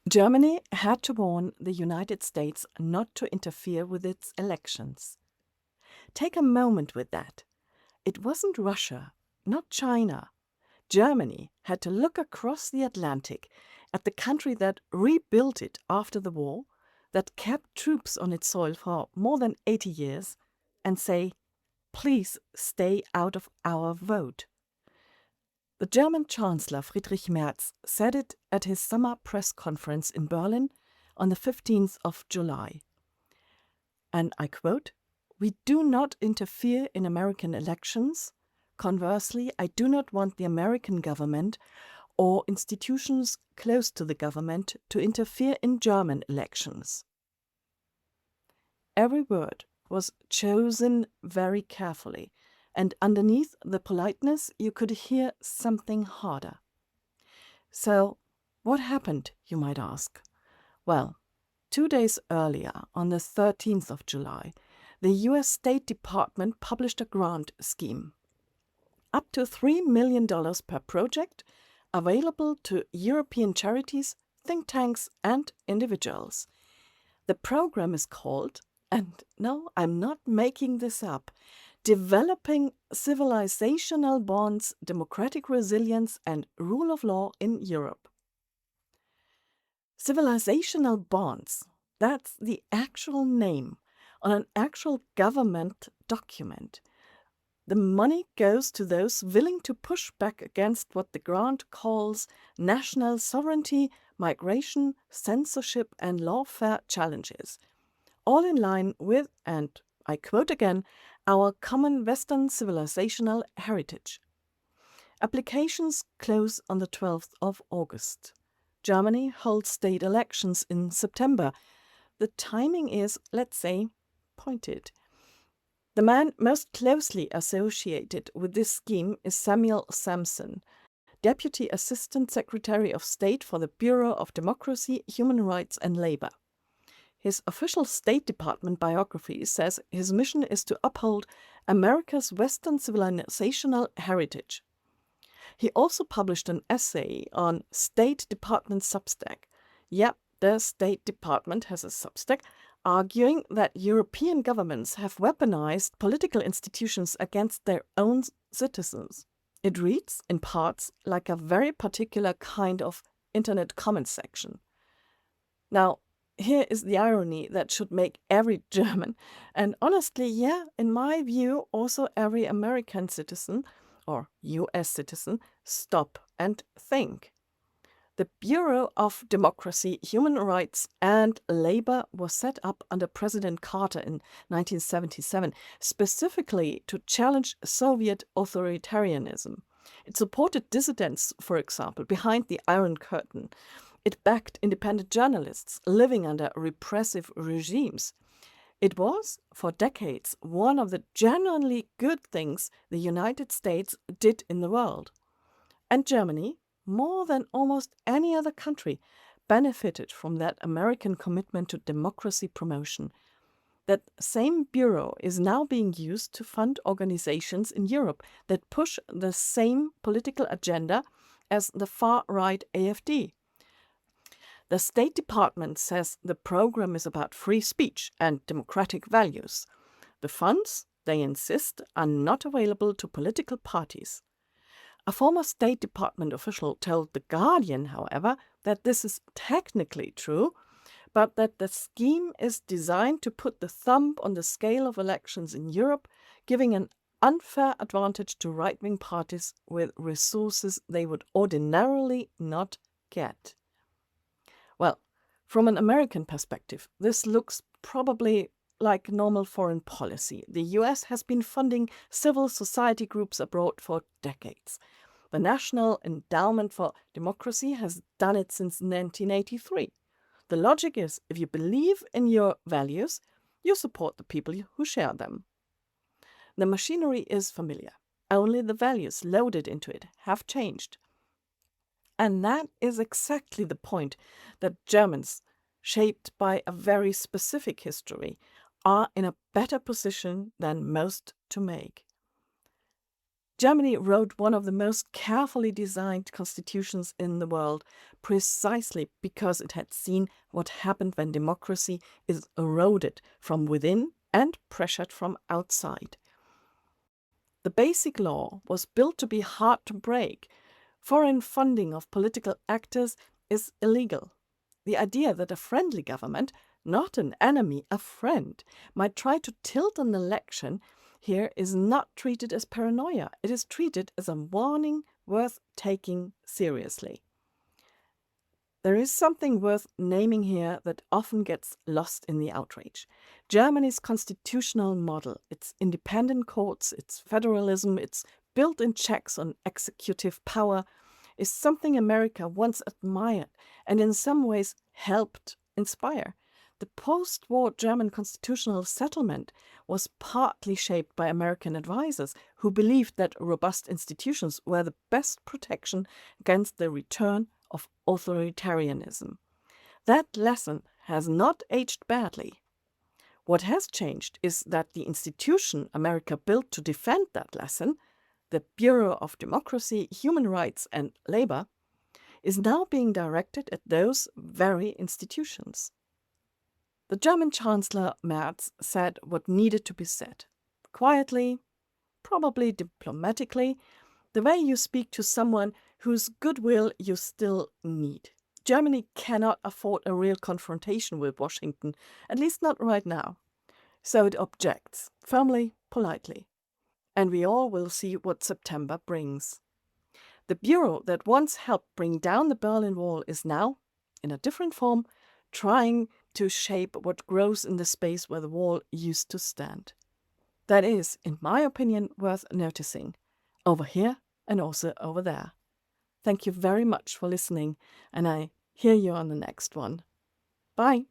Germany had to warn the United States not to interfere with its elections. Take a moment with that. It wasn't Russia, not China. Germany had to look across the Atlantic at the country that rebuilt it after the war, that kept troops on its soil for more than 80 years, and say, please stay out of our vote. The German Chancellor Friedrich Merz said it at his summer press conference in Berlin on the 15th of July. And I quote, "We do not interfere in American elections. Conversely, I do not want the American government or institutions close to the government to interfere in German elections." Every word was chosen very carefully, and underneath the politeness you could hear something harder. So, what happened, you might ask? Well, 2 days earlier, on the 13th of July, the US State Department published a grant scheme. Up to $3 million per project, available to European charities, think tanks, and individuals. The program is called, and no, I'm not making this up, Developing Civilizational Bonds, Democratic Resilience, and Rule of Law in Europe. Civilizational bonds, that's the actual name on an actual government document. The money goes to those willing to push back against what the grant calls national sovereignty, migration, censorship, and lawfare challenges, all in line with, and I quote again, our common Western civilizational heritage. Applications close on the 12th of August. Germany holds state elections in September. The timing is, let's say, pointed. The man most closely associated with this scheme is Samuel Sampson, Deputy Assistant Secretary of State for the Bureau of Democracy, Human Rights and Labor. His official State Department biography says his mission is to uphold America's Western civilizational heritage. He also published an essay on State Department Substack. Yep, the State Department has a Substack, arguing that European governments have weaponized political institutions against their own citizens. It reads, in parts, like a very particular kind of internet comment section. Now, here is the irony that should make every German, and honestly, yeah, in my view, also every American citizen, or US citizen, stop and think. The Bureau of Democracy, Human Rights and Labor was set up under President Carter in 1977, specifically to challenge Soviet authoritarianism. It supported dissidents, for example, behind the Iron Curtain. It backed independent journalists living under repressive regimes. It was, for decades, one of the genuinely good things the United States did in the world. And Germany, more than almost any other country, benefited from that American commitment to democracy promotion. That same bureau is now being used to fund organizations in Europe that push the same political agenda as the far-right AfD. The State Department says the program is about free speech and democratic values. The funds, they insist, are not available to political parties. A former State Department official told The Guardian, however, that this is technically true, but that the scheme is designed to put the thumb on the scale of elections in Europe, giving an unfair advantage to right-wing parties with resources they would ordinarily not get. Well, from an American perspective, this looks probably like normal foreign policy. The US has been funding civil society groups abroad for decades. The National Endowment for Democracy has done it since 1983. The logic is, if you believe in your values, you support the people who share them. The machinery is familiar. Only the values loaded into it have changed. And that is exactly the point that Germans, shaped by a very specific history, are in a better position than most to make. Germany wrote one of the most carefully designed constitutions in the world precisely because it had seen what happened when democracy is eroded from within and pressured from outside. The basic law was built to be hard to break. Foreign funding of political actors is illegal. The idea that a friendly government, not an enemy, a friend, might try to tilt an election here is not treated as paranoia. It is treated as a warning worth taking seriously. There is something worth naming here that often gets lost in the outrage. Germany's constitutional model, its independent courts, its federalism, its built-in checks on executive power, is something America once admired and in some ways helped inspire. The post-war German constitutional settlement was partly shaped by American advisors who believed that robust institutions were the best protection against the return of authoritarianism. That lesson has not aged badly. What has changed is that the institution America built to defend that lesson, the Bureau of Democracy, Human Rights and Labor, is now being directed at those very institutions. The German Chancellor Merz said what needed to be said. Quietly, probably diplomatically, the way you speak to someone whose goodwill you still need. Germany cannot afford a real confrontation with Washington, at least not right now. So it objects, firmly, politely. And we all will see what September brings. The bureau that once helped bring down the Berlin Wall is now, in a different form, trying to shape what grows in the space where the wall used to stand. That is, in my opinion, worth noticing, over here and also over there. Thank you very much for listening, and I hear you on the next one. Bye.